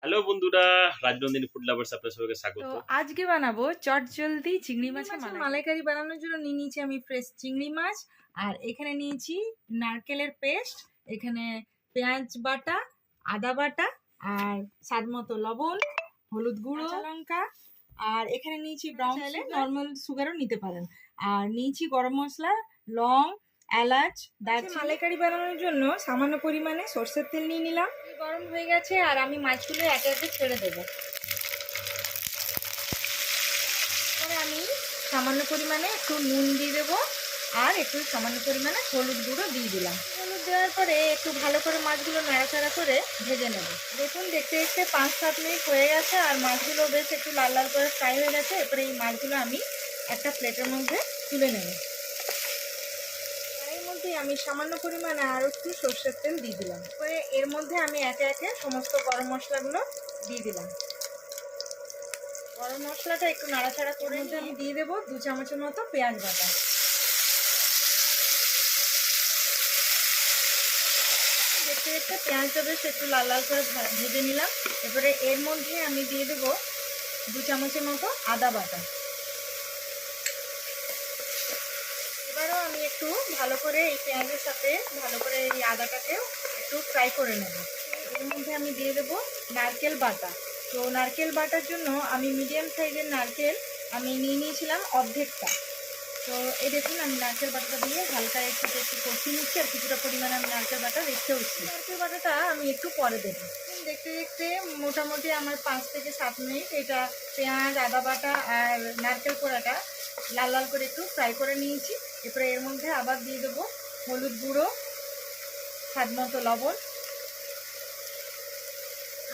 Hello বন্ধুরা, Rajnandini food lovers আপনাদের সবাইকে স্বাগত। তো আজকে বানাবো চটজলদি চিংড়ি মাছের মালাইকারি বানানোর জন্য নিয়ে নিয়েছি আমি ফ্রেশ চিংড়ি মাছ। আর এখানে নিয়েছি নারকেলের পেস্ট, এখানে পেঁয়াজ বাটা, আদা বাটা, আর স্বাদ মতো লবণ, হলুদ গুঁড়ো, কাঁচা লঙ্কা, আর এখানে নিয়েছি ব্রাউন সুগার, নর্মাল সুগারও নিতে পারেন। আর নিয়েছি গরম মশলা, লং, এলাচ, দারচিনি। মালাইকারি বানানোর জন্য সামান্য পরিমাণে সরষের তেল নিয়ে নিলাম। গরম হয়ে গেছে আর আমি মাছগুলো একে একে ছেড়ে দেবো। আমি সামান্য পরিমাণে একটু নুন দিয়ে দেবো আর একটু সামান্য পরিমাণে হলুদ গুঁড়ো দিয়ে দিলাম। হলুদ দেওয়ার পরে একটু ভালো করে মাছগুলো নাড়াচাড়া করে ভেজে নেব। দেখুন দেখতে দেখতে 5-7 মিনিট হয়ে গেছে আর মাছগুলো বেশ একটু লাল লাল করে ফ্রাই হয়ে গেছে। এরপরে এই মাছগুলো আমি একটা প্লেটের মধ্যে তুলে নেব। এর মধ্যে আমি সামান্য পরিমাণে আরও একটু সরষের তেল দিয়ে দিলাম। এরপরে এর মধ্যে আমি একে একে সমস্ত গরম মশলাগুলো দিয়ে দিলাম। গরম মশলাটা একটু নাড়াচাড়া করে আমি দিয়ে দেবো 2 চামচের মতো পেঁয়াজ বাটা। দেখতে দেখতে পেঁয়াজটা বেশ একটু লাল লাল করে ভেজে নিলাম। এরপরে এর মধ্যে আমি দিয়ে দেবো 2 চামচের মতো আদা বাটা। এবারও আমি একটু ভালো করে এই পেঁয়াজের সাথে ভালো করে এই আদাটাকেও একটু ফ্রাই করে নেব। এর মধ্যে আমি দিয়ে দেবো নারকেল বাটা। তো নারকেল বাটার জন্য আমি মিডিয়াম সাইজের নারকেল আমি নিয়ে নিয়েছিলাম অর্ধেকটা। তো এই দেখুন আমি নারকেল বাটাটা দিয়ে হালকা একটু কষিয়ে নিচ্ছি আর কিছুটা পরিমাণে আমি নারকেল বাটা রেখেও উঠছি। নারকেল বাটাটা আমি একটু পরে দেবো। দেখতে দেখতে মোটামুটি আমার 5 থেকে 7 মিনিট এটা পেঁয়াজ, আদা বাটা আর নারকেল কোড়াটা লাল লাল করে একটু ফ্রাই করে নিয়েছি। এরপরে এর মধ্যে আবার দিয়ে দেবো হলুদ গুঁড়ো, স্বাদ মতো লবণ,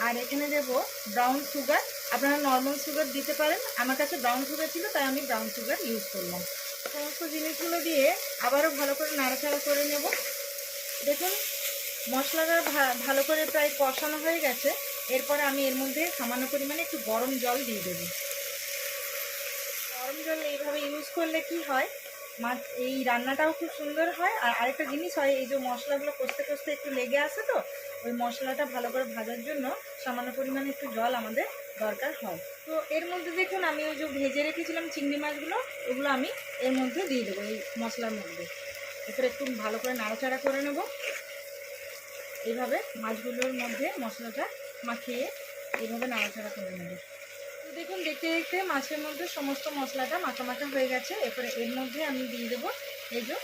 আর এখানে দেবো ব্রাউন সুগার। আপনারা নর্মাল সুগার দিতে পারেন, আমার কাছে ব্রাউন সুগার ছিল তাই আমি ব্রাউন সুগার ইউজ করলাম। সমস্ত জিনিসগুলো দিয়ে আবারও ভালো করে নাড়াচাড়া করে নেব। দেখুন মশলাটা ভালো করে প্রায় কষানো হয়ে গেছে। এরপরে আমি এর মধ্যে সামান্য পরিমাণে একটু গরম জল দিয়ে দেবো। গরম জল এইভাবে ইউজ করলে কি হয়, মাছ এই রান্নাটাও খুব সুন্দর হয়। আর আরেকটা জিনিস হয়, এই যে মশলাগুলো কষতে কষতে একটু লেগে আসে, তো ওই মশলাটা ভালো করে ভাজার জন্য সামান্য পরিমাণে একটু জল আমাদের দরকার হয়। তো এর মধ্যে দেখুন আমি ওই যে ভেজে রেখেছিলাম চিংড়ি মাছগুলো, ওগুলো আমি এর মধ্যে দিয়ে দেবো এই মশলার মধ্যে। এরপরে একটু ভালো করে নাড়াচাড়া করে নেব। এইভাবে মাছগুলোর মধ্যে মশলাটা মাখিয়ে এইভাবে নাড়াচাড়া করে নেব। তো দেখুন দেখতে দেখতে মাছের মধ্যে সমস্ত মশলাটা মাখা মাখা হয়ে গেছে। এরপরে এর মধ্যে আমি দিয়ে দেবো এই যে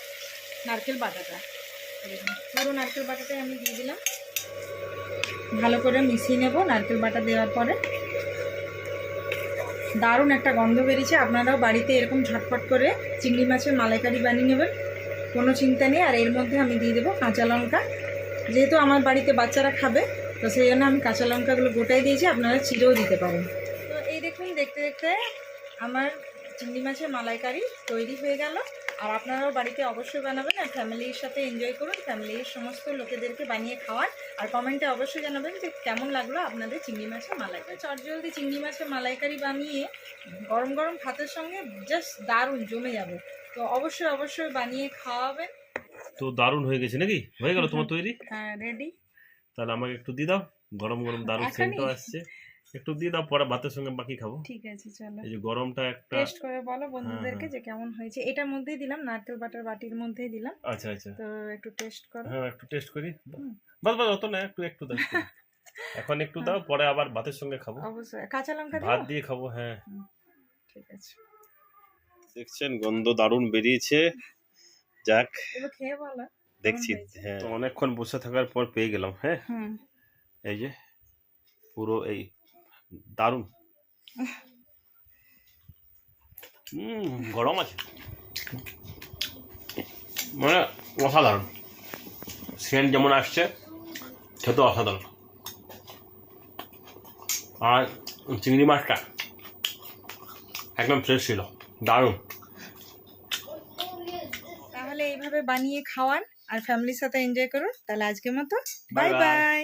নারকেল বাটাটা। দেখুন পুরো নারকেল বাটাটাই আমি দিয়ে দিলাম। ভালো করে মিশিয়ে নেব। নারকেল বাটা দেওয়ার পরে দারুণ একটা গন্ধ বেরিয়েছে। আপনারাও বাড়িতে এরকম ঝটপট করে চিংড়ি মাছের মালাইকারি বানিয়ে নেবেন, কোনো চিন্তা নেই। আর এর মধ্যে আমি দিয়ে দেবো কাঁচা লঙ্কা। যেহেতু আমার বাড়িতে বাচ্চারা খাবে তো সেই জন্য আমি কাঁচা লঙ্কাগুলো গোটাই দিয়েছি, আপনারা চিড়েও দিতে পারেন। তো এই দেখুন দেখতে দেখতে আমার চিংড়ি মাছের মালাইকারি তৈরি হয়ে গেল। আর আপনারাও বাড়িতে অবশ্যই বানাবেন আর ফ্যামিলির সাথে এনজয় করুন। ফ্যামিলির সমস্ত লোকেদেরকে বানিয়ে খাওয়ান আর কমেন্টে অবশ্যই জানাবেন যে কেমন লাগলো আপনাদের চিংড়ি মাছের মালাইকারি। চটজলদি চিংড়ি মাছের মালাইকারি বানিয়ে গরম গরম ভাতের সঙ্গে জাস্ট দারুণ জমে যাবে। তো অবশ্যই অবশ্যই বানিয়ে খাওয়াবেন। তো দারুণ হয়ে গেছে নাকি? হয়ে গেল তোমার তৈরি? হ্যাঁ রেডি। তাহলে আমাকে একটু দিয়ে দাও। গরম গরম দারুণ সেন্টও আসছে। একটু দিয়ে দাও, পরে ভাতের সঙ্গে বাকি খাবো। ঠিক আছে চলো। এই যে গরমটা একটা টেস্ট করে বলো বন্ধুদেরকে যে কেমন হয়েছে। এটার মধ্যেই দিলাম, নারকেল বাটার বাটির মধ্যেই দিলাম। আচ্ছা আচ্ছা, তো একটু টেস্ট করো। হ্যাঁ একটু টেস্ট করি। বাস বাস, অত না, একটু একটু দাও। এখন একটু দাও, পরে আবার ভাতের সঙ্গে খাবো। অবশ্যই কাঁচা লঙ্কা ভাত দিয়ে খাবো। হ্যাঁ ঠিক আছে। দেখছেন গন্ধ দারুণ বেরিয়েছে। যাক এবার খেয়ে বলো। দেখছি। হ্যাঁ তো অনেকক্ষণ বসে থাকার পর পেয়ে গেলাম। হ্যাঁ এই যে পুরো এই দারুণ। গরম আছে মানে অসাধারণ। সেন্ট যেমন আসছে খেতে অসাধারণ। আর চিংড়ি মাছটা একদম ফ্রেশ ছিল, দারুণ। তাহলে এইভাবে বানিয়ে খাওয়ান আর ফ্যামিলির সাথে এনজয় করুন। তাহলে আজকের মতো বাই বাই।